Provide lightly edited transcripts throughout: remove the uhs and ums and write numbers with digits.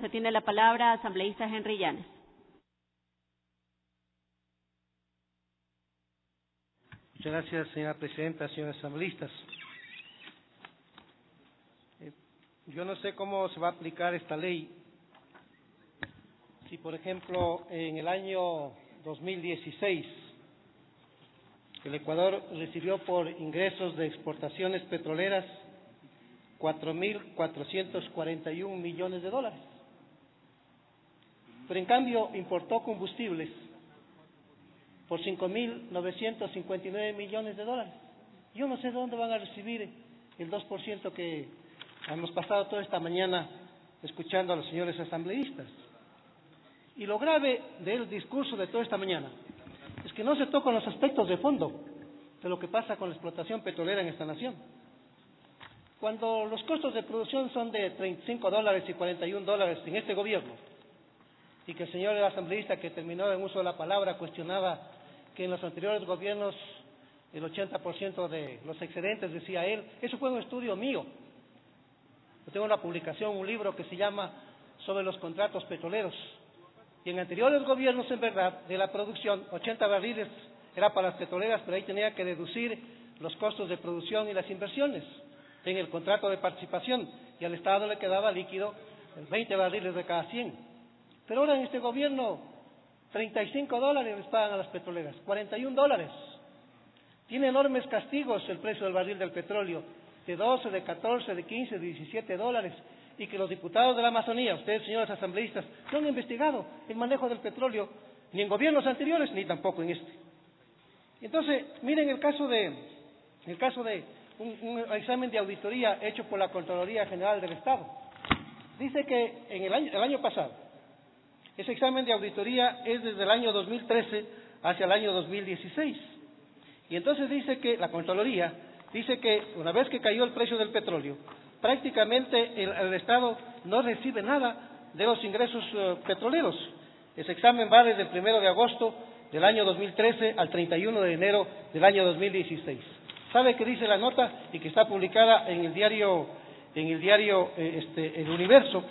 Se tiene la palabra asambleísta Henry Llanes. Muchas gracias, señora presidenta, señores asambleístas. Yo no sé cómo se va a aplicar esta ley. Si, por ejemplo, en el año 2016, el Ecuador recibió por ingresos de exportaciones petroleras 4.441 millones de dólares. Pero en cambio importó combustibles por 5.959 millones de dólares. Yo no sé de dónde van a recibir el 2% que hemos pasado toda esta mañana escuchando a los señores asambleístas. Y lo grave del discurso de toda esta mañana es que no se tocan los aspectos de fondo de lo que pasa con la explotación petrolera en esta nación. Cuando los costos de producción son de $35 y $41 en este gobierno, y que el señor asambleísta que terminó en uso de la palabra cuestionaba que en los anteriores gobiernos el 80% de los excedentes, decía él, eso fue un estudio mío. Yo tengo una publicación, un libro que se llama Sobre los contratos petroleros. Y en anteriores gobiernos, en verdad, de la producción, 80 barriles era para las petroleras, pero ahí tenía que deducir los costos de producción y las inversiones en el contrato de participación, y al Estado le quedaba líquido 20 barriles de cada 100. Pero ahora en este gobierno, $35 les pagan a las petroleras, $41. Tiene enormes castigos el precio del barril del petróleo, de 12, de 14, de 15, de $17, y que los diputados de la Amazonía, ustedes señores asambleístas, no han investigado el manejo del petróleo, ni en gobiernos anteriores, ni tampoco en este. Entonces, miren el caso de un examen de auditoría hecho por la Contraloría General del Estado. Dice que en el año pasado, ese examen de auditoría es desde el año 2013 hacia el año 2016. Y entonces dice que la Contraloría dice que una vez que cayó el precio del petróleo, prácticamente el Estado no recibe nada de los ingresos petroleros. Ese examen va desde el 1 de agosto del año 2013 al 31 de enero del año 2016. ¿Sabe qué dice la nota? Y que está publicada en el diario El Universo,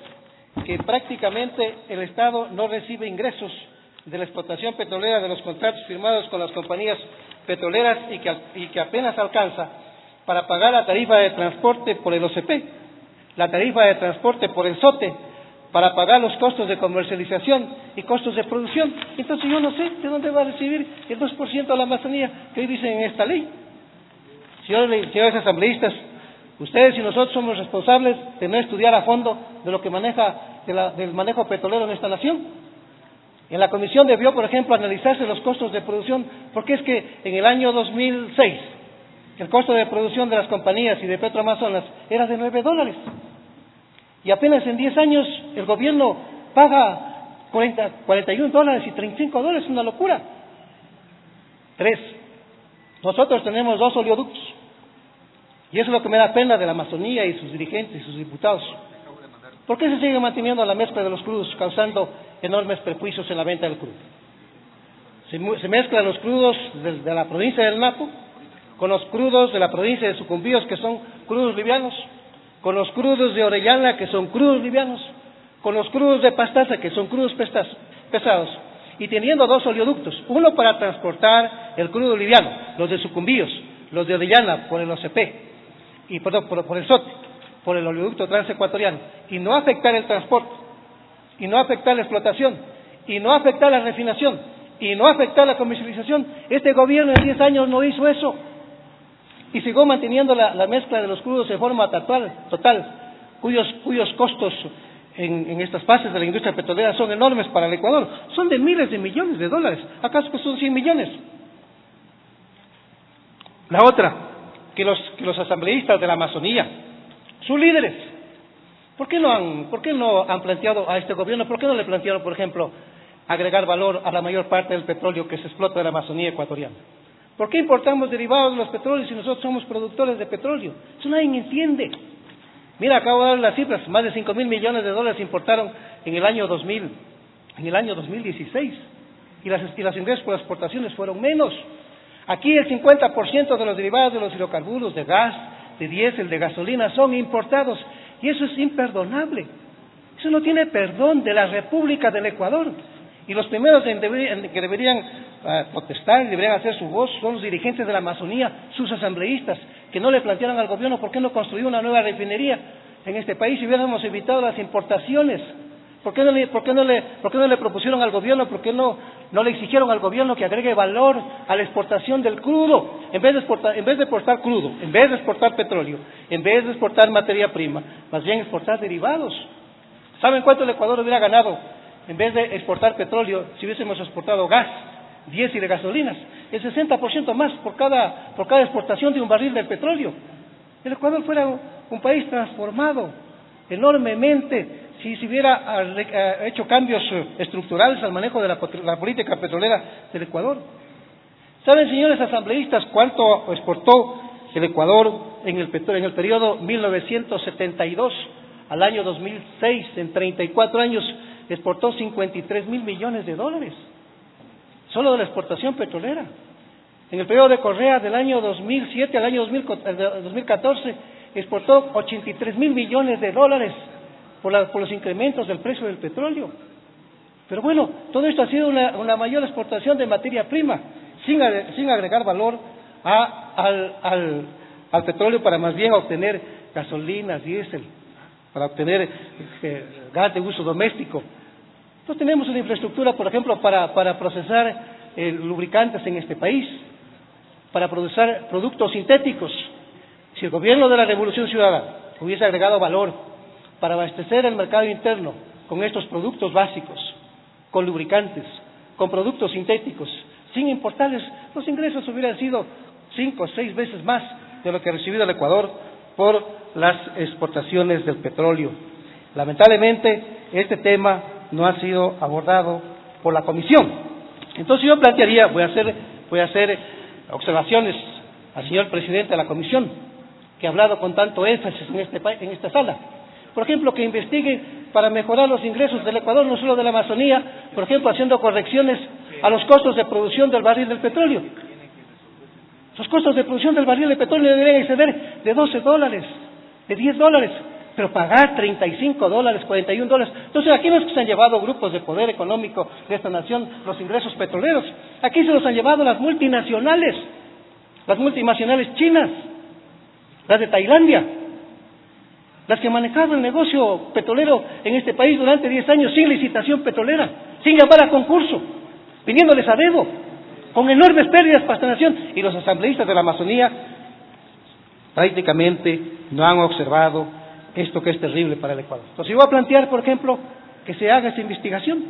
que prácticamente el Estado no recibe ingresos de la explotación petrolera de los contratos firmados con las compañías petroleras y que apenas alcanza para pagar la tarifa de transporte por el OCP, la tarifa de transporte por el SOTE, para pagar los costos de comercialización y costos de producción. Entonces yo no sé de dónde va a recibir el 2% de la Amazonía que hoy dicen en esta ley. Señores asambleístas, ustedes y nosotros somos responsables de no estudiar a fondo de lo que del manejo petrolero en esta nación. En la comisión debió, por ejemplo, analizarse los costos de producción, porque es que en el año 2006 el costo de producción de las compañías y de Petroamazonas era de $9. Y apenas en 10 años el gobierno paga $41 y $35, es una locura. 3. Nosotros tenemos 2 oleoductos. Y eso es lo que me da pena de la Amazonía y sus dirigentes y sus diputados. ¿Por qué se sigue manteniendo la mezcla de los crudos, causando enormes perjuicios en la venta del crudo? Se mezclan los crudos de la provincia del Napo con los crudos de la provincia de Sucumbíos, que son crudos livianos, con los crudos de Orellana, que son crudos livianos, con los crudos de Pastaza, que son crudos pesados, y teniendo 2 oleoductos, uno para transportar el crudo liviano, los de Sucumbíos, los de Orellana por el OCP, y por el SOTE, por el oleoducto transecuatoriano, y no afectar el transporte, y no afectar la explotación, y no afectar la refinación, y no afectar la comercialización. Este gobierno en 10 años no hizo eso, y siguió manteniendo la mezcla de los crudos de forma total, cuyos costos en estas fases de la industria petrolera son enormes para el Ecuador, son de miles de millones de dólares, acaso que son 100 millones. La otra, que los asambleístas de la Amazonía, sus líderes, ¿por qué no han planteado a este gobierno, por qué no le plantearon, por ejemplo, agregar valor a la mayor parte del petróleo que se explota en la Amazonía ecuatoriana? ¿Por qué importamos derivados de los petróleos si nosotros somos productores de petróleo? Eso nadie entiende. Mira, acabo de dar las cifras, más de 5.000 millones de dólares importaron en el año 2016, y los ingresos por las exportaciones fueron menos. Aquí el 50% de los derivados de los hidrocarburos, de gas, de diésel, de gasolina, son importados, y eso es imperdonable. Eso no tiene perdón de la República del Ecuador. Y los primeros que deberían protestar y deberían hacer su voz son los dirigentes de la Amazonía, sus asambleístas, que no le plantearon al gobierno por qué no construyó una nueva refinería en este país si hubiéramos evitado las importaciones. ¿Por qué no le propusieron al gobierno, por qué no le exigieron al gobierno que agregue valor a la exportación del crudo? En vez de exportar crudo, en vez de exportar petróleo, en vez de exportar materia prima, más bien exportar derivados. ¿Saben cuánto el Ecuador hubiera ganado en vez de exportar petróleo si hubiésemos exportado gas, diésel y gasolinas? El 60% más por cada exportación de un barril de petróleo. El Ecuador fuera un país transformado enormemente si se hubiera hecho cambios estructurales al manejo de la política petrolera del Ecuador. ¿Saben, señores asambleístas, cuánto exportó el Ecuador en el periodo 1972 al año 2006? En 34 años exportó 53.000 millones de dólares, solo de la exportación petrolera. En el periodo de Correa, del año 2007 al año 2014, exportó 83.000 millones de dólares por los incrementos del precio del petróleo. Pero bueno, todo esto ha sido una mayor exportación de materia prima, sin agregar valor al petróleo para más bien obtener gasolinas, diésel, para obtener gas de uso doméstico. No tenemos una infraestructura, por ejemplo, para procesar lubricantes en este país, para procesar productos sintéticos. Si el gobierno de la Revolución Ciudadana hubiese agregado valor para abastecer el mercado interno con estos productos básicos, con lubricantes, con productos sintéticos, sin importarles, los ingresos hubieran sido 5 o 6 veces más de lo que ha recibido el Ecuador por las exportaciones del petróleo. Lamentablemente, este tema no ha sido abordado por la Comisión. Entonces yo plantearía, voy a hacer observaciones al señor presidente de la Comisión, que ha hablado con tanto énfasis en esta sala. Por ejemplo, que investigue para mejorar los ingresos del Ecuador, no solo de la Amazonía, por ejemplo, haciendo correcciones a los costos de producción del barril del petróleo. Los costos de producción del barril de petróleo deberían exceder de $12, de $10, pero pagar $35, $41. Entonces, aquí no es que se han llevado grupos de poder económico de esta nación los ingresos petroleros. Aquí se los han llevado las multinacionales chinas, las de Tailandia, las que manejaron el negocio petrolero en este país durante 10 años sin licitación petrolera, sin llamar a concurso, viniéndoles a dedo, con enormes pérdidas para esta nación. Y los asambleístas de la Amazonía prácticamente no han observado esto que es terrible para el Ecuador. Entonces yo voy a plantear, por ejemplo, que se haga esa investigación.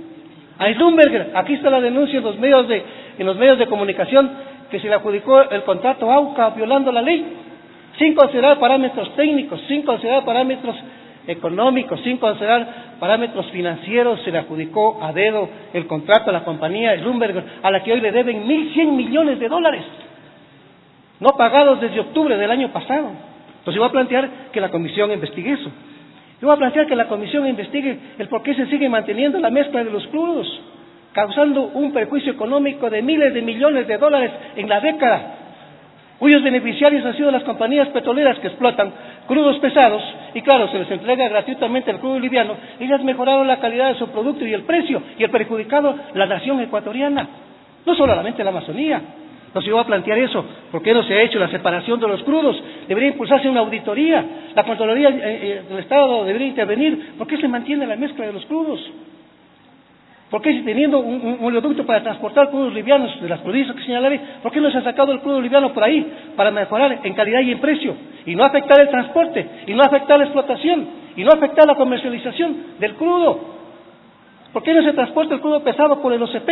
A Schlumberger, aquí está la denuncia en los medios de comunicación, que se le adjudicó el contrato AUCA violando la ley, sin considerar parámetros técnicos, sin considerar parámetros económicos, sin considerar parámetros financieros. Se le adjudicó a dedo el contrato a la compañía Schlumberger, a la que hoy le deben 1.100 millones de dólares, no pagados desde octubre del año pasado. Entonces yo voy a plantear que la Comisión investigue eso. Yo voy a plantear que la Comisión investigue el por qué se sigue manteniendo la mezcla de los crudos, causando un perjuicio económico de miles de millones de dólares en la década, cuyos beneficiarios han sido las compañías petroleras que explotan crudos pesados, y claro, se les entrega gratuitamente el crudo liviano. Ellas mejoraron la calidad de su producto y el precio, y el perjudicado la nación ecuatoriana, no solamente la Amazonía. Entonces yo voy a plantear eso. ¿Por qué no se ha hecho la separación de los crudos? Debería impulsarse una auditoría. La Contraloría del Estado debería intervenir. ¿Por qué se mantiene la mezcla de los crudos? ¿Por qué, si teniendo un oleoducto para transportar crudos livianos de las provincias que señalaré, por qué no se ha sacado el crudo liviano por ahí para mejorar en calidad y en precio, y no afectar el transporte, y no afectar la explotación, y no afectar la comercialización del crudo? ¿Por qué no se transporta el crudo pesado por el OCP?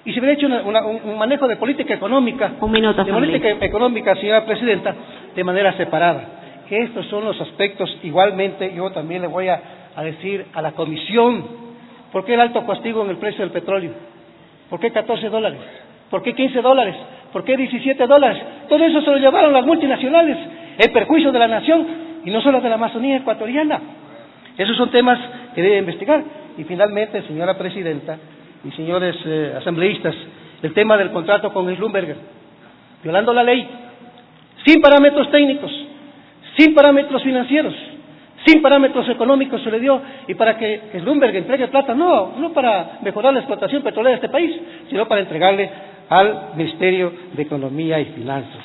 Y se hubiera hecho un manejo de política económica, señora Presidenta, de manera separada. Que estos son los aspectos. Igualmente, yo también le voy a decir a la Comisión, ¿por qué el alto castigo en el precio del petróleo? ¿Por qué $14? ¿Por qué $15? ¿Por qué $17? Todo eso se lo llevaron las multinacionales, en perjuicio de la nación, y no solo de la Amazonía ecuatoriana. Esos son temas que debe investigar. Y finalmente, señora Presidenta y señores asambleístas, el tema del contrato con Schlumberger, violando la ley, sin parámetros técnicos, sin parámetros financieros, Sin parámetros económicos se le dio, y para que Slumberg entregue plata, no para mejorar la explotación petrolera de este país, sino para entregarle al Ministerio de Economía y Finanzas.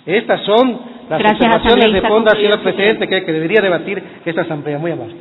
Estas son las observaciones de fondo, señor presidente, que debería debatir esta asamblea. Muy amable.